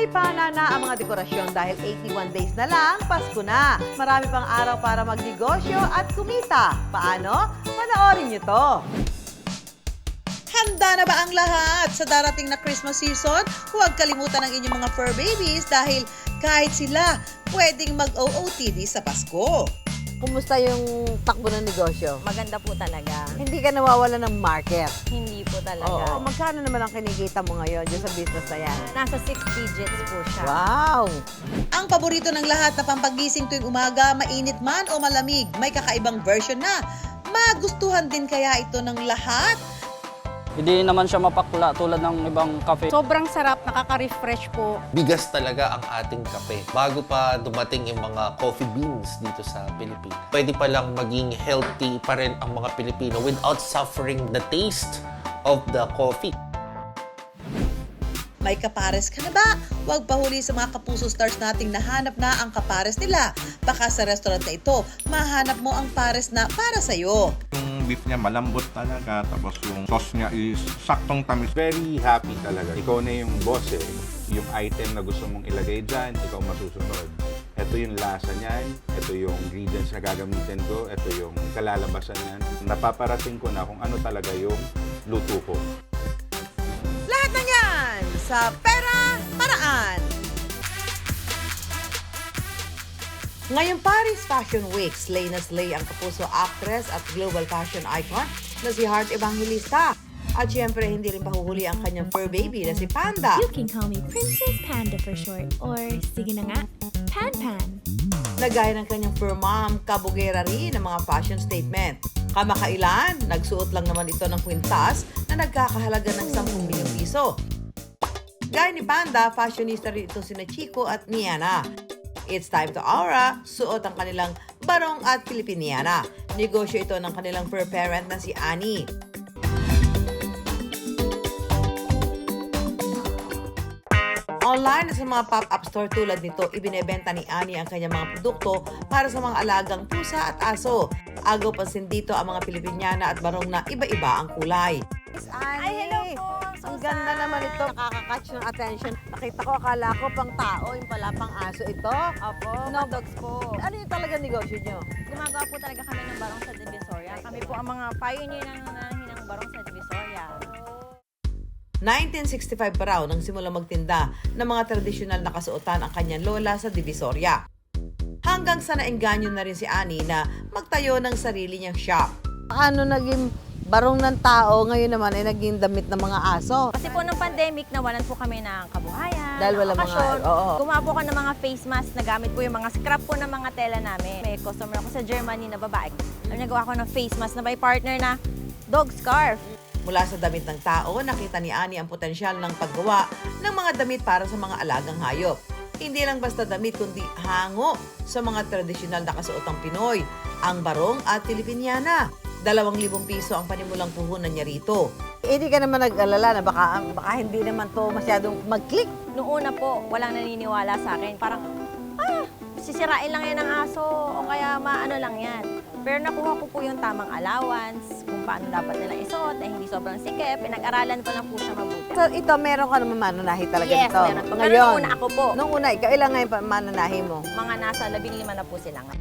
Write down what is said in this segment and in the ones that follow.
Malipana na ang mga dekorasyon dahil 81 days na lang, Pasko na. Marami pang araw para magnegosyo at kumita. Paano? Panoorin niyo to. Handa na ba ang lahat sa darating na Christmas season? Huwag kalimutan ang inyong mga fur babies dahil kahit sila pwedeng mag-OOTD sa Pasko. Kumusta yung takbo ng negosyo? Maganda po talaga. Hindi ka nawawala ng market. Hindi po talaga. Oo. Magkano naman ang kinikita mo ngayon dyan sa business na yan? Nasa 6 digits po siya. Wow! Ang paborito ng lahat na pampagising tuwing umaga, mainit man o malamig, may kakaibang version na. Magustuhan din kaya ito ng lahat? Hindi naman siya mapakla tulad ng ibang kape. Sobrang sarap, nakaka-refresh po. Bigas talaga ang ating kape. Bago pa dumating yung mga coffee beans dito sa Pilipinas. Pwede palang maging healthy pa rin ang mga Pilipino without suffering the taste of the coffee. May kapares ka na ba? Huwag pahuli sa mga kapuso stars nating nahanap na ang kapares nila. Baka sa restaurant na ito, mahanap mo ang pares na para sa'yo. Yung beef niya malambot talaga, tapos yung sauce niya is saktong tamis. Very happy talaga. Ikaw na yung boss eh. Yung item na gusto mong ilagay dyan, ikaw masusunod. Ito yung lasa niyan, ito yung ingredients na gagamitin ko, ito yung kalalabasan niyan. Napaparating ko na kung ano talaga yung luto ko. Lahat na yan sa Pera Paraan! Ngayong Paris Fashion Week, slay na slay ang kapuso actress at global fashion icon na si Heart Evangelista. At syempre, hindi rin pahuhuli ang kanyang fur baby na si Panda. You can call me Princess Panda for short, or sige na nga, Pan Pan. Nagaya ng kanyang fur mom, kabugera rin ng mga fashion statement. Kamakailan, nagsuot lang naman ito ng kwintas na nagkakahalaga ng 10 milyong piso. Gaya ni Panda, fashionista rin itong sina Chico at Niana. It's time to aura, suot ang kanilang barong at Filipiniana. Negosyo ito ng kanilang fur parent na si Annie. Online sa mga pop-up store tulad nito, ibinebenta ni Annie ang kanyang mga produkto para sa mga alagang pusa at aso. Agaw pansin dito ang mga Filipiniana at barong na iba-iba ang kulay. Miss Annie! Ay, hello po! Ang ganda naman ito. Nakaka-catch ng attention. Nakita ko, akala ko pang tao, yung pala pang aso ito. Opo, No. dogs po. Ano yung talaga negosyo nyo? Gumagawa po talaga kami ng barong sa Divisoria. Kami po ang mga pioneer ng nananahin ng barong sa Divisoria. 1965 pa raw nang simula magtinda ng mga tradisyonal na kasuotan ang kanyang lola sa Divisoria. Hanggang sa naengganyo na rin si Annie na magtayo ng sarili niyang shop. Ano naging barong ng tao, ngayon naman ay naging damit ng mga aso. Kasi po nung pandemic, nawalan po kami ng kabuhayan, Dahil wala ng mga- okasyon. oo. Gumawa po ako ng mga face mask na gamit po yung mga scrap po ng mga tela namin. May customer ako sa Germany na babae. Nagawa ko ng face mask na may partner na dog scarf. Mula sa damit ng tao, nakita ni Annie ang potensyal ng paggawa ng mga damit para sa mga alagang hayop. Hindi lang basta damit kundi hango sa mga tradisyonal na kasuotang Pinoy, ang barong at Filipiniana. 2,000 piso ang panimulang puhunan niya rito. Hindi ka naman nag-alala na baka hindi naman to masyadong mag-click. Noong una po, walang naniniwala sa akin. Parang, sisirain lang yan ng aso o kaya maano lang yan. Pero nakuha ko po yung tamang allowance, kung paano dapat nila isuot, eh hindi sobrang sikip, pinag-aralan ko lang po siya mabuti. So ito, meron ka naman mananahi talaga Yes, nito. meron po. Pero Ngayon, nung una ako po, nung una, ikaw ilang ngayon pa mananahi mo? mga nasa 15 na po sila nga.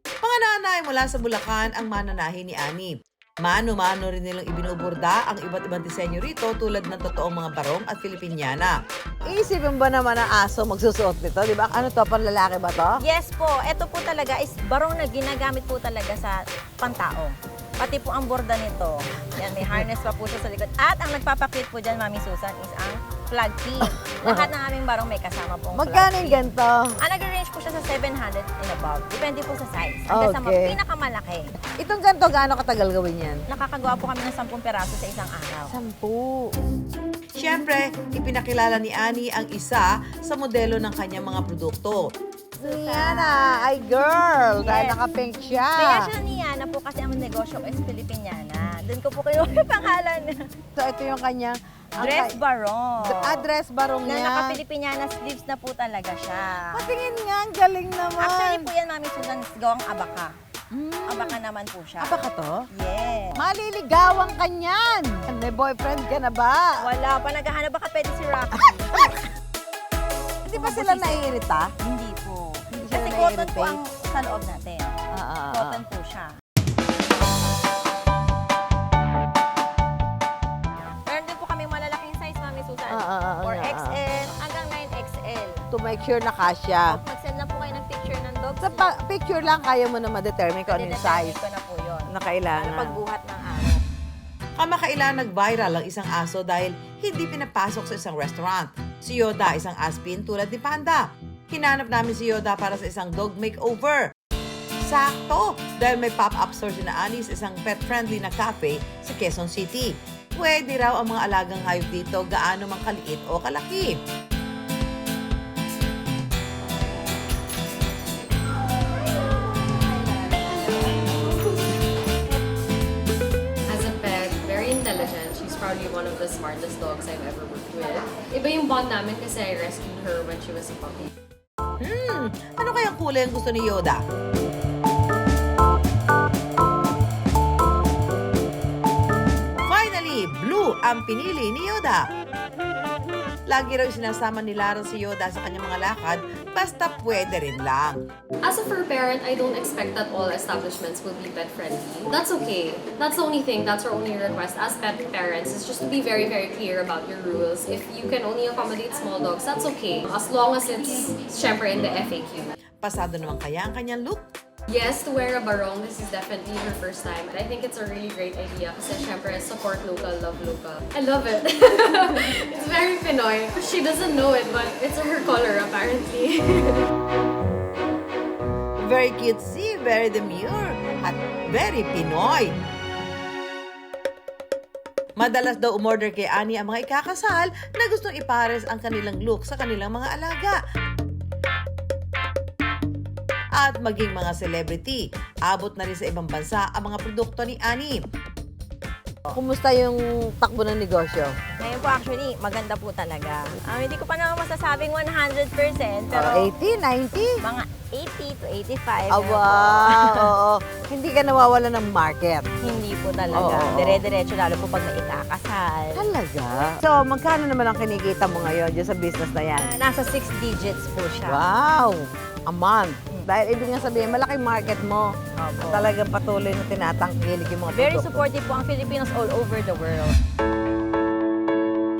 Mga nanay mula sa Bulacan ang mananahi ni Annie. Mano-mano rin nilang ibinuburda ang iba't ibang disenyo rito tulad ng totoong mga barong at Filipiniana. Iisipin ba naman ang aso magsusuot nito? Di ba? Ano to? Panlalaki ba to? Yes po, ito po talaga is barong na ginagamit po talaga sa pantao. Pati po ang borda nito. Yan, may harness pa po siya sa likod. At ang nagpapakit po dyan, Mami Susan, is ang flag pin. Lahat ng aming barong may kasama pong Magkano flag yung pin. ganito? Nag-range po siya sa 700 and above. Depende po sa size. Hanggang sa Okay. pinakamalaki. Itong ganito, gaano katagal gawin yan? Nakakagawa po kami ng 10 peraso sa isang araw. 10. Siyempre, ipinakilala ni Annie ang isa sa modelo ng kanyang mga produkto. Niana, ay girl, dahil Yes. naka-pink siya. Kaya siya Niana po kasi ang negosyo ko is Filipiniana. Doon ko po kayo yung pangalan niya. So ito yung kanyang Dress barong. address barong Na niya. naka-Filipiniana sleeves na po talaga siya. Patingin nga, ang galing naman. Actually po yan, Mami Susan, gawang abaka. Abaka naman po siya. Apa ka to? Yes. Maliligawan ka niyan. May boyfriend ka na ba? Wala pa, naghahanap baka pwede si Rocky. Hindi ba sila naiirita? Hindi po. Hindi sila Kasi cotton po ang nai-irritate? sa loob natin. Cotton po siya. Meron din po kami malalaking size, Mami Susan. Or nga. XL hanggang 9XL. To make sure na kasya. Mag-send lang po kayo ng picture ng dog. Sa picture lang, kaya mo na ma-determine kung ano yung size ko na po yun. na kailangan. Ano pagbuhat ng aso. Kamakailan nag-viral ang isang aso dahil hindi pinapasok sa isang restaurant. Si Yoda, isang aspin tulad ni Panda. Hinanap namin si Yoda para sa isang dog makeover. Sakto! Dahil may pop-up store si na Ani sa isang pet-friendly na cafe sa Quezon City. Pwede raw ang mga alagang hayop dito gaano mang kaliit o kalaki. As a pet, very intelligent. She's probably one of the smartest dogs I've ever worked with. Iba yung bond namin kasi I rescued her when she was a puppy. Ano kayang kulay ang gusto ni Yoda? Finally, blue ang pinili ni Yoda. Lagi raw sinasama ni Lara si Yoda sa kanyang mga lakad, basta pwede rin lang. As a fur parent, I don't expect that all establishments will be pet friendly. That's okay. That's the only thing. That's our only request as pet parents is just to be very, very clear about your rules. If you can only accommodate small dogs, that's okay. As long as it's syempre in the FAQ. Pasado naman kaya ang kanyang look? Yes, to wear a barong, this is definitely her first time. And I think it's a really great idea kasi syempre support local, love local. I love it. It's very Pinoy. She doesn't know it, but it's her color apparently. Very cutesy, very demure, at very Pinoy. Madalas daw umorder kay Ani ang mga ikakasal na gustong ipares ang kanilang look sa kanilang mga alaga. At maging mga celebrity. Abot na rin sa ibang bansa ang mga produkto ni Ani. Kumusta yung takbo ng negosyo? Ngayon po actually, maganda po talaga. Hindi ko pa naman masasabing 100%, pero 80, 90? mga 80 to 85. Ah, wow! Oo. Hindi ka nawawala ng market. Hindi po talaga. Oo. Dire-diretso lalo po pag may ikakasal. Talaga? So, magkano naman ang kinikita mo ngayon dyan sa business na yan? Nasa 6 digits po siya. Wow! A month. Dahil ibig nga sabihin, malaking market mo. Opo. Talagang patuloy na tinatangkilik yung mga Very produkto. supportive po ang Filipinos all over the world.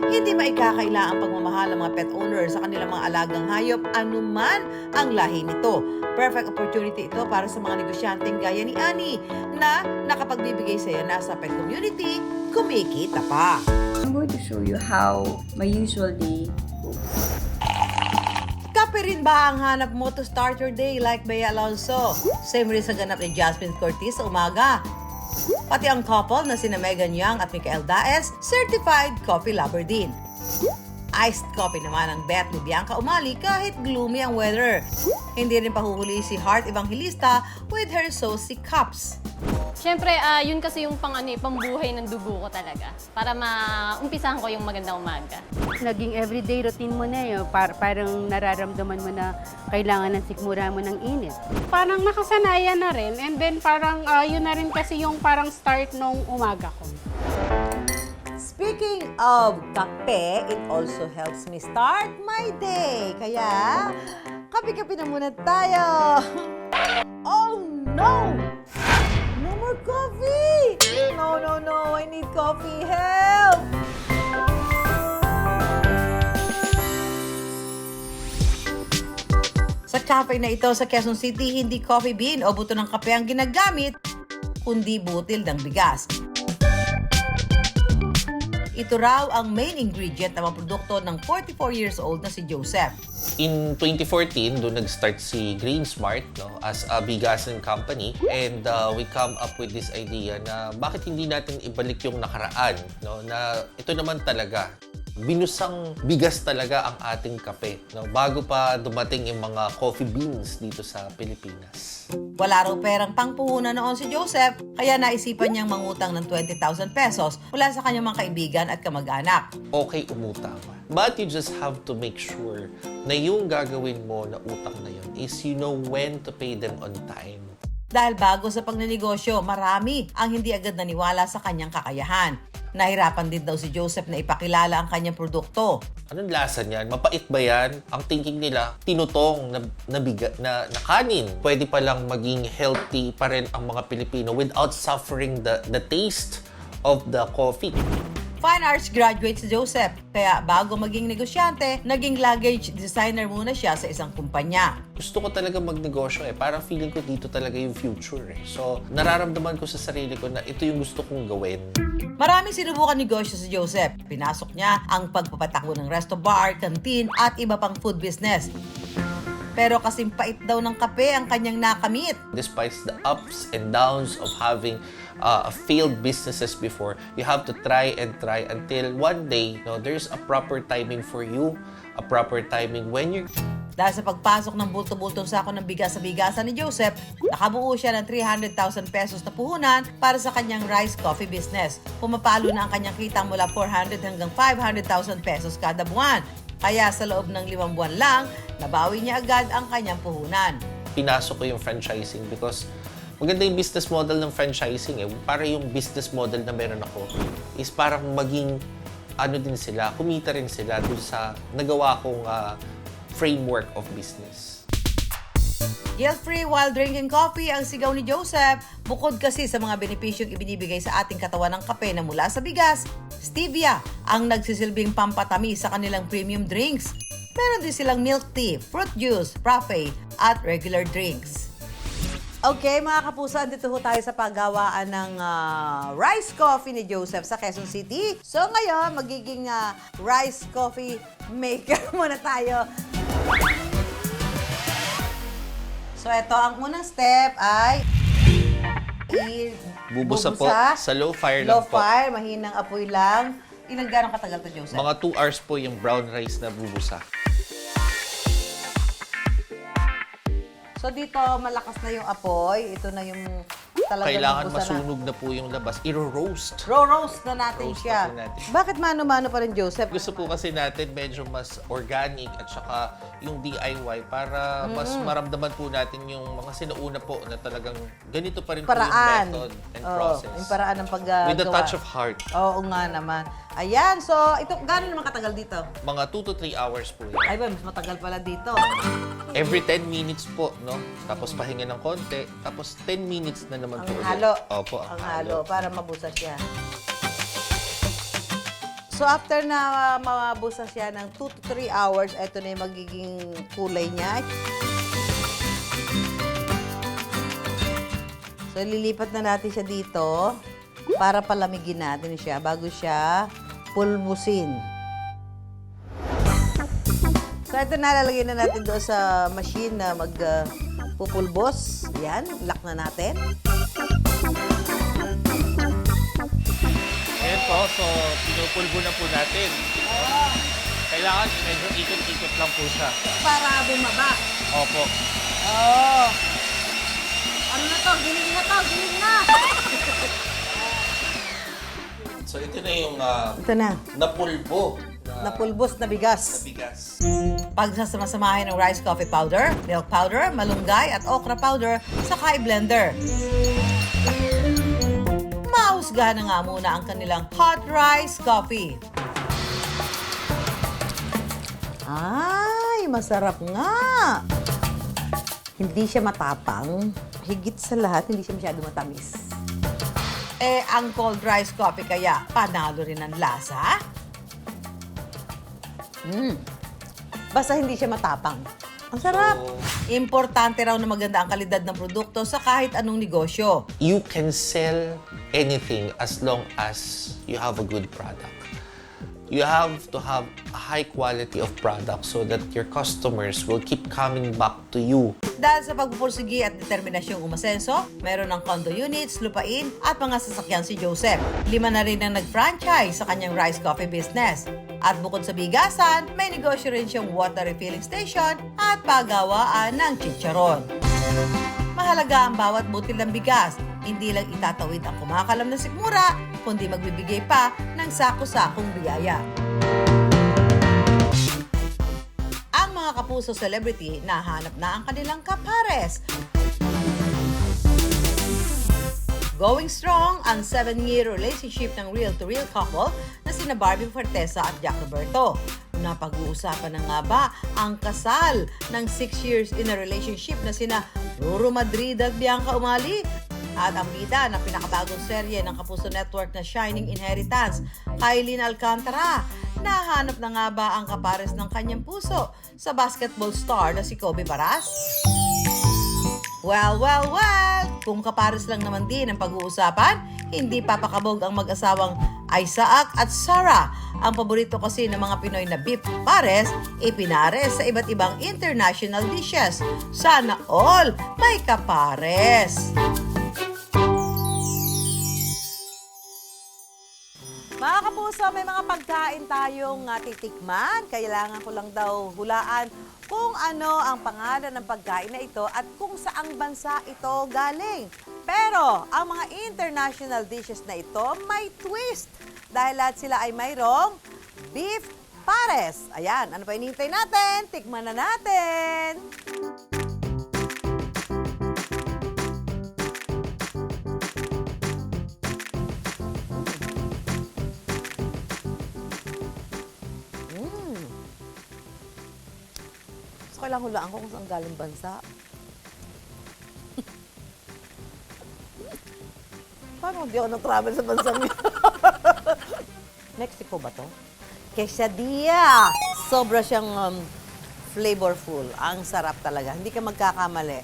Hindi maikakaila ang pagmamahal ng mga pet owners sa kanilang mga alagang hayop anuman ang lahi nito. Perfect opportunity ito para sa mga negosyanteng gaya ni Ani na nakapagbibigay saya na sa pet community, kumikita pa. I'm going to show you how my usual day goes. Kape rin ba ang hanap mo to start your day like Bea Alonso? Same rin sa ganap ni Jasmine Cortez sa umaga. Pati ang couple na sina Megan Young at Michael Daes, certified coffee lover din. Iced coffee naman ang bet ni Bianca Umali kahit gloomy ang weather. Hindi rin pahuhuli si Heart Evangelista with her saucy cups. Siyempre, yun kasi yung pambuhay ng dugo ko talaga. Para maumpisahan ko yung magandang umaga. Naging everyday routine mo na yun. Parang nararamdaman mo na kailangan ng sikmura mo ng init. Parang nakasanayan na rin. And then parang yun na rin kasi yung parang start nung umaga ko. Speaking of kape, it also helps me start my day. Kaya, kape-kape na muna tayo. Oh no! No more coffee! No, no, no. I need coffee. Help! Sa cafe na ito sa Quezon City, hindi coffee bean o buto ng kape ang ginagamit, kundi butil ng bigas. Ito raw ang main ingredient ng mga produkto ng 44 years old na si Joseph. In 2014, doon nag-start si Green Smart as a bigasan company, and we come up with this idea na bakit hindi natin ibalik yung nakaraan, na ito naman talaga binusang bigas talaga ang ating kape, bago pa dumating yung mga coffee beans dito sa Pilipinas. Wala raw perang pangpuhunan noon si Joseph, kaya naisipan niyang mangutang ng 20,000 pesos mula sa kanyang mga kaibigan at kamag-anak. Okay umutang, but you just have to make sure na yung gagawin mo na utang na yun is you know when to pay them on time. Dahil bago sa pagnenegosyo, marami ang hindi agad naniwala sa kanyang kakayahan. Nahirapan din daw si Joseph na ipakilala ang kanyang produkto. Anong lasa niyan? Mapait ba yan? Ang thinking nila, tinutong na kanin. Pwede palang maging healthy pa rin ang mga Pilipino without suffering the taste of the coffee. Fine arts graduate si Joseph, kaya bago maging negosyante, naging luggage designer muna siya sa isang kumpanya. Gusto ko talaga magnegosyo Parang feeling ko dito talaga yung future So, nararamdaman ko sa sarili ko na ito yung gusto kong gawin. Maraming sinubukan negosyo si Joseph. Pinasok niya ang pagpapatakbo ng resto bar, canteen at iba pang food business. Pero kasing pait daw ng kape ang kanyang nakamit. Despite the ups and downs of having failed businesses before, you have to try and try until one day, there's a proper timing for you, a proper timing when you... Dahil sa pagpasok ng bulto-bultong sako ng bigas sa bigasan ni Joseph, nakabuo siya ng 300,000 pesos na puhunan para sa kanyang rice coffee business. Pumapalo na ang kanyang kita mula 400 hanggang 500,000 pesos kada buwan. Kaya sa loob ng 5 buwan lang, nabawi niya agad ang kanyang puhunan. Pinasok ko yung franchising because maganda yung business model ng franchising Para yung business model na meron ako is parang maging din sila, kumita rin sila dun sa nagawa kong framework of business. Guilt-free while drinking coffee ang sigaw ni Joseph. Bukod kasi sa mga benepisyong ibinibigay sa ating katawan ng kape na mula sa bigas, stevia ang nagsisilbing pampatamis sa kanilang premium drinks. Meron din silang milk tea, fruit juice, frappe at regular drinks. Okay mga kapuso, andito ho tayo sa paggawaan ng rice coffee ni Joseph sa Quezon City. So ngayon, magiging rice coffee maker muna tayo. So ito, ang unang step ay Bubusa po sa low fire lang low po. fire, mahinang apoy lang. Ilang gano'ng katagal to, Joseph? Mga 2 hours po yung brown rice na bubusa. So dito, malakas na yung apoy. Ito na yung talagang Kailangan bubusa masunog na po yung labas. I-roast. Roast na natin Roast siya. na po natin. Bakit mano-mano pa rin, Joseph? Gusto po kasi natin medyo mas organic at saka yung DIY para mas maramdaman po natin yung mga sinauna po na talagang ganito pa rin Paraan. po yung method and Oo, process. yung paraan ng paggawa. With a touch of heart. Oo nga naman. Ayan, so ito, gano'n naman katagal dito? Mga 2 to 3 hours po yun. Ay ba, mas matagal pala dito. Every 10 minutes po, no? Tapos pahinga ng konti. Tapos 10 minutes na naman Ang po. ulit. halo. Opo, Ang halo, para mabusa siya. So after na mabusa siya ng 2 to 3 hours, ito na yung magiging kulay niya. So lilipat na natin siya dito para palamigin natin siya bago siya pulbusin. So ito na, lalagay na natin doon sa machine na magpupulbos. Yan, lock na natin. Ayan po, so pinupulbo na po natin. Kailangan medyo ikot-ikot lang po siya. Para bumaba. Opo. Oh. Ano na to? Giling na to! Giling na! So ito na yung Ito na. napulbo Napulbos na bigas. bigas. Pagsasamasamahin ng rice coffee powder, milk powder, malunggay at okra powder, saka i-blender. Mahusgahan na nga muna ang kanilang hot rice coffee. Ay, masarap nga! Hindi siya matapang. Higit sa lahat, hindi siya masyado matamis. Ang cold rice coffee kaya, panalo rin ang lasa? Basta hindi siya matapang. Ang sarap. Importante raw na maganda ang kalidad ng produkto sa kahit anong negosyo. You can sell anything as long as you have a good product. You have to have a high quality of product so that your customers will keep coming back to you. Dahil sa pagpupursigi at determinasyong umasenso, meron ng condo units, lupain at mga sasakyan si Joseph. 5 na rin ang nag-franchise sa kanyang rice coffee business. At bukod sa bigasan, may negosyo rin siyang water refilling station at paggawaan ng chicharon. Mahalaga ang bawat butil ng bigas. Hindi lang itatawid ang kumakalam na sikmura, kundi magbibigay pa ng sako-sakong biyaya. Ang mga kapuso celebrity, nahanap na ang kanilang kapares. Going strong ang 7-year relationship ng real-to-real couple na sina Barbie Fortesa at Jack Roberto. Napag-uusapan na nga ba ang kasal ng 6 years in a relationship na sina Ruru Madrid at Bianca Umali? At ang bida ng pinakabagong serye ng Kapuso Network na Shining Inheritance, Kylie Alcantara. Nahanap na nga ba ang kapares ng kanyang puso sa basketball star na si Kobe Paras? Well, kung kapares lang naman din ang pag-uusapan, hindi papakabog ang mag-asawang Isaac at Sarah. Ang paborito kasi ng mga Pinoy na beef pares, ipinares sa iba't ibang international dishes. Sana all may kapares! Mga kapuso, may mga pagkain tayong titikman. Kailangan ko lang daw hulaan kung ano ang pangalan ng pagkain na ito at kung saang bansa ito galing. Pero ang mga international dishes na ito may twist dahil lahat sila ay mayroong beef pares. Ayan, ano pa hinihintay natin? Tikman na natin! Kailangan hulaan ko kung saan galing bansa. Paano hindi ako nag-travel sa bansang yun? Mexico ba to? Quesadilla! Sobra siyang flavorful. Ang sarap talaga. Hindi ka magkakamali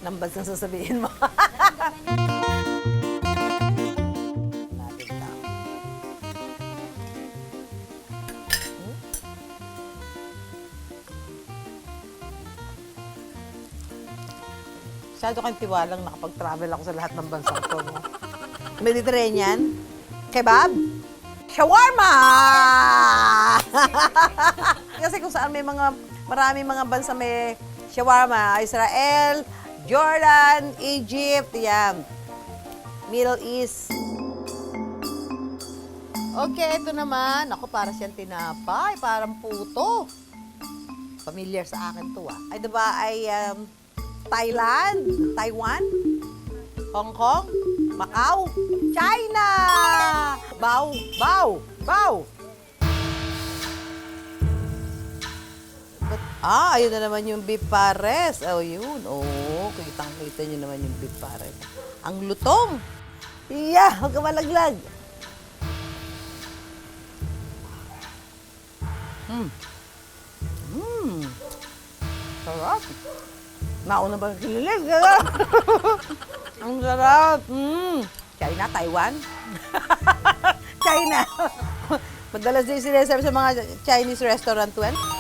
ng bansang sasabihin mo. Masyado kang tiwalang nakapag-travel ako sa lahat ng bansa ko. No? Mediterranean, kebab, shawarma! Kasi kung saan may maraming mga bansa may shawarma, Israel, Jordan, Egypt, yan. Middle East. Okay, ito naman. Ako, para siyang tinapay, parang puto. Familiar sa akin to Ay, diba ay Thailand, Taiwan, Hong Kong, Macau, China! Bao! Ayun na naman yung beef pares. Oh, yun. Oh, kitang-kita nyo naman yung beef pares. Ang lutong. Yeah, huwag ka malaglag. Sarap. Nauna ba kinilig? Ang sarap. China, Taiwan. China. Madalas din sineserve sa mga Chinese restaurant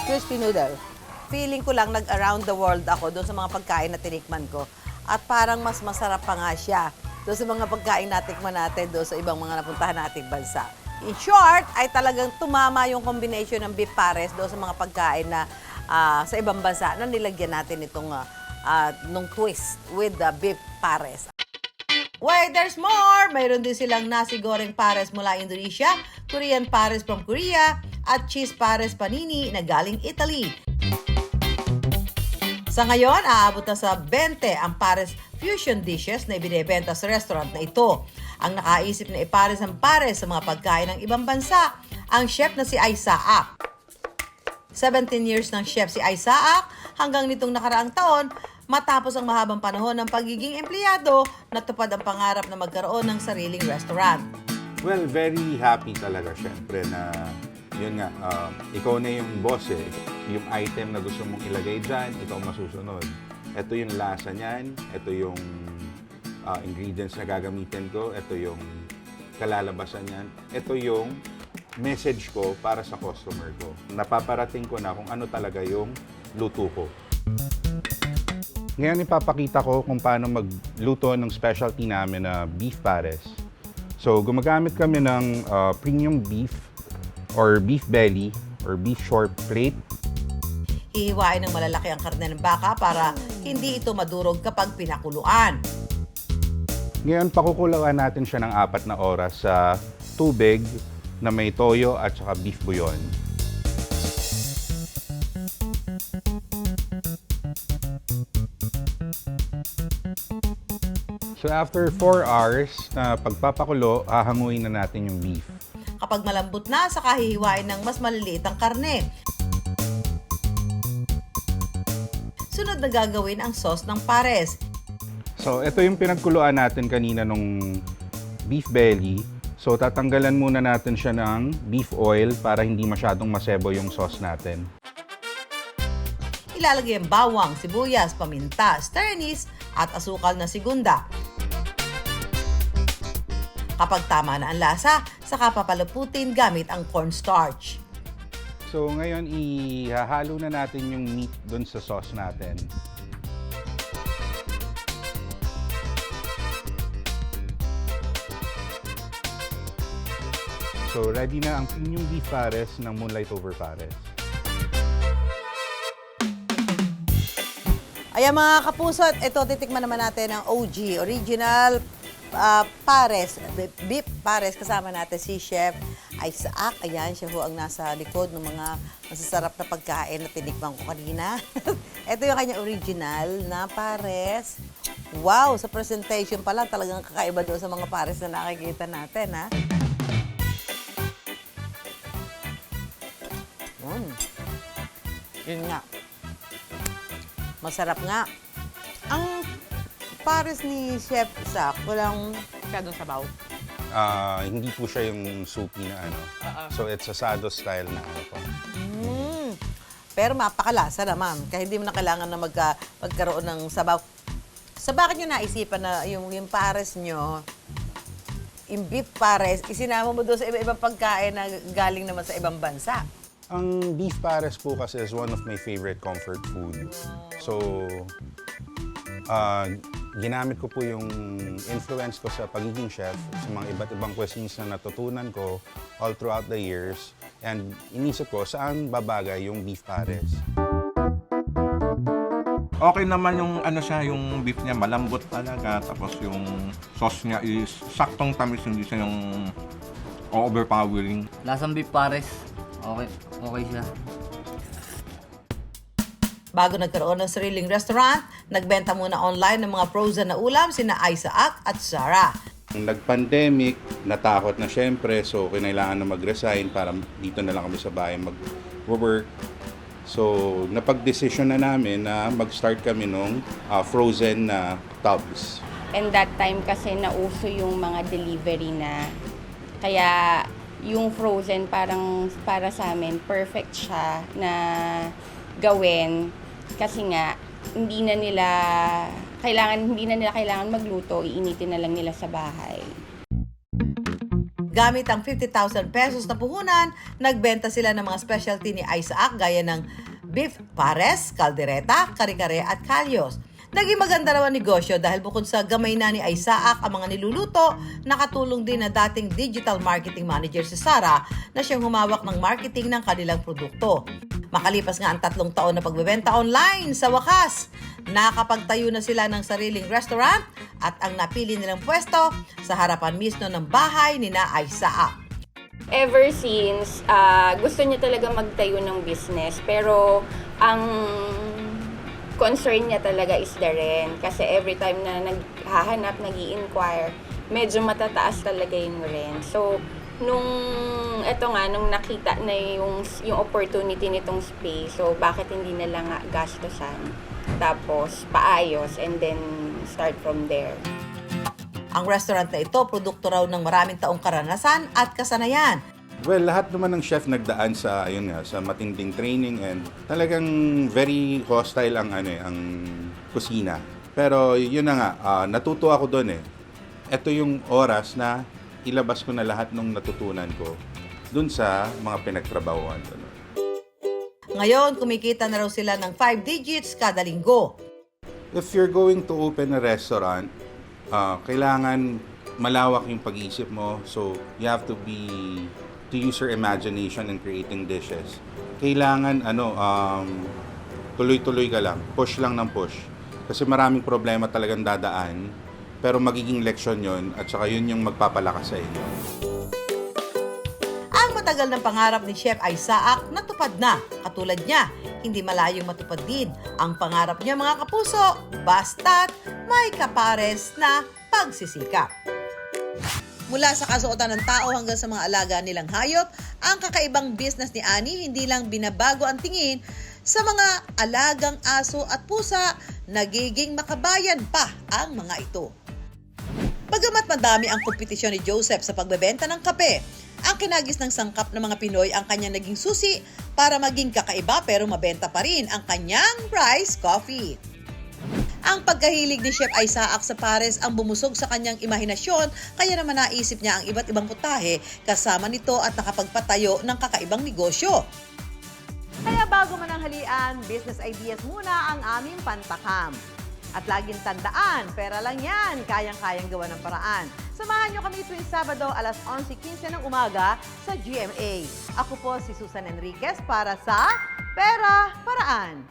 crispy noodle. Feeling ko lang nag-around the world ako doon sa mga pagkain na tinikman ko. At parang mas masarap pa nga siya doon sa mga pagkain na tikman natin doon sa ibang mga napuntahan nating bansa. In short, ay talagang tumama yung combination ng beef pares doon sa mga pagkain na sa ibang bansa na nilagyan natin itong nung twist with the beef pares. Wait, there's more! Mayroon din silang nasi goreng pares mula Indonesia, Korean pares from Korea, at cheese pares panini na galing Italy. Sa ngayon, aabot na sa 20 ang pares fusion dishes na ibinebenta sa restaurant na ito. Ang nakaisip na ipares ang pares sa mga pagkain ng ibang bansa, ang chef na si Isaac. 17 years ng chef si Isaac hanggang nitong nakaraang taon matapos ang mahabang panahon ng pagiging empleyado, natupad ang pangarap na magkaroon ng sariling restaurant. Well, very happy talaga syempre na yun nga, ikaw na yung boss eh. Yung item na gusto mong ilagay dyan, ikaw masusunod. Ito yung lasa niyan, ito yung ingredients na gagamitin ko, ito yung kalalabasan niyan, ito yung message ko para sa customer ko. Napaparating ko na kung ano talaga yung luto ko. Ngayon ipapakita ko kung paano magluto ng specialty namin na beef pares. So gumagamit kami ng premium beef or beef belly or beef short plate. Hihiwain ng malalaki ang karne ng baka para hindi ito madurog kapag pinakuluan. Ngayon pakukuluan natin siya ng 4 na oras sa tubig na may toyo at saka beef bouillon. So after 4 hours na pagpapakulo, hahanguin na natin yung beef. Kapag malambot na, saka hihiwain ng mas maliliit ang karne. Sunod na gagawin ang sauce ng pares. So ito yung pinagkuluan natin kanina nung beef belly. So tatanggalan muna natin siya ng beef oil para hindi masyadong masebo yung sauce natin. Ilalagay ang bawang, sibuyas, paminta, star anise at asukal na segunda. Kapag tama na ang lasa, saka papaluputin gamit ang cornstarch. So ngayon ihahalo na natin yung meat dun sa sauce natin. So ready na ang inyong beef pares ng Moonlight Over Pares. Ayan mga kapusot, ito titikman naman natin ang OG, original pares, beef pares. Kasama natin si Chef Isaac. Ayan, siya ho ang nasa likod ng mga masasarap na pagkain na tinikman ko kanina. Ito yung kanyang original na pares. Wow, sa presentation pa lang talagang kakaiba doon sa mga pares na nakikita natin, ha? Yun nga. Masarap nga. Ang pares ni Chef Isaac, walang masyadong sabaw. Hindi po siya yung soupy na ano. So it's asado style na ano po. Pero mapakalasa naman. Kaya hindi mo na kailangan na magkaroon ng sabaw. Sa bakit nyo naisipan na yung pares nyo, yung beef pares, isinama mo doon sa iba-ibang pagkain na galing naman sa ibang bansa? Ang beef pares po kasi is one of my favorite comfort food. So, ginamit ko po yung influence ko sa pagiging chef sa mga iba't ibang cuisines na natutunan ko all throughout the years. And inisip ko saan babagay yung beef pares. Okay naman yung ano siya, yung beef niya malambot talaga. Tapos yung sauce niya is saktong tamis, hindi siya yung overpowering. Lasang beef pares. Okay siya. Bago nagkaroon ng sariling restaurant, nagbenta muna online ng mga frozen na ulam sina Isaac at Sarah. Nag-pandemic, natakot na syempre, so kinailangan na mag-resign para dito na lang kami sa bahay mag-work. So, napag-desisyon na namin na mag-start kami nung frozen na tubs. And that time kasi nauso yung mga delivery na. Kaya yung frozen parang para sa amin perfect siya na gawin kasi nga hindi na nila kailangan magluto, iinitin na lang nila sa bahay. Gamit ang 50,000 pesos na puhunan, nagbenta sila ng mga specialty ni Isaac gaya ng beef pares, caldereta, kare-kare at kalyos. Naging maganda raw ang negosyo dahil bukod sa gamay na ni Isaac ang mga niluluto, nakatulong din na dating digital marketing manager si Sarah na siyang humawak ng marketing ng kanilang produkto. Makalipas nga ang 3 taon na pagbebenta online, sa wakas, nakapagtayo na sila ng sariling restaurant at ang napili nilang pwesto sa harapan mismo ng bahay ni na Isaac. Ever since, gusto niya talaga magtayo ng business pero ang concern niya talaga is the rent. Kasi every time na naghahanap, nag-i-inquire, medyo matataas talaga yung rent. So, nung nakita na yung opportunity nitong space, so bakit hindi na lang gastusan? Tapos, paayos and then start from there. Ang restaurant na ito, produkto raw ng maraming taong karanasan at kasanayan. Well, lahat naman ng chef nagdaan sa sa matinding training and talagang very hostile ang kusina. Pero yun na nga, natuto ako doon eh. Ito yung oras na ilabas ko na lahat ng natutunan ko dun sa mga pinagtrabahuan ko. Ngayon, kumikita na raw sila ng 5 digits kada linggo. If you're going to open a restaurant, kailangan malawak yung pag-iisip mo. So, you have to use your imagination in creating dishes. Kailangan, tuloy-tuloy ka lang. Push lang ng push. Kasi maraming problema talagang dadaan. Pero magiging leksyon yon at saka yun yung magpapalakas sa inyo. Ang matagal ng pangarap ni Chef Isaac natupad na. Katulad niya, hindi malayong matupad din ang pangarap niya mga kapuso, basta't may kapares na magsisikap. Mula sa kasuotan ng tao hanggang sa mga alaga nilang hayop, ang kakaibang business ni Annie hindi lang binabago ang tingin sa mga alagang aso at pusa, nagiging makabayan pa ang mga ito. Bagamat madami ang kompetisyon ni Joseph sa pagbebenta ng kape, ang kinagis ng sangkap ng mga Pinoy ang kanyang naging susi para maging kakaiba pero mabenta pa rin ang kanyang rice coffee. Ang pagkahilig ni Chef Isaac sa pares ang bumusog sa kanyang imahinasyon, kaya naman naisip niya ang iba't ibang putahe kasama nito at nakapagpatayo ng kakaibang negosyo. Kaya bago mananghalian, business ideas muna ang aming pantakam. At laging tandaan, pera lang yan, kayang-kayang gawa ng paraan. Samahan niyo kami tuwing Sabado alas 11:15 ng umaga sa GMA. Ako po si Susan Enriquez para sa Pera Paraan.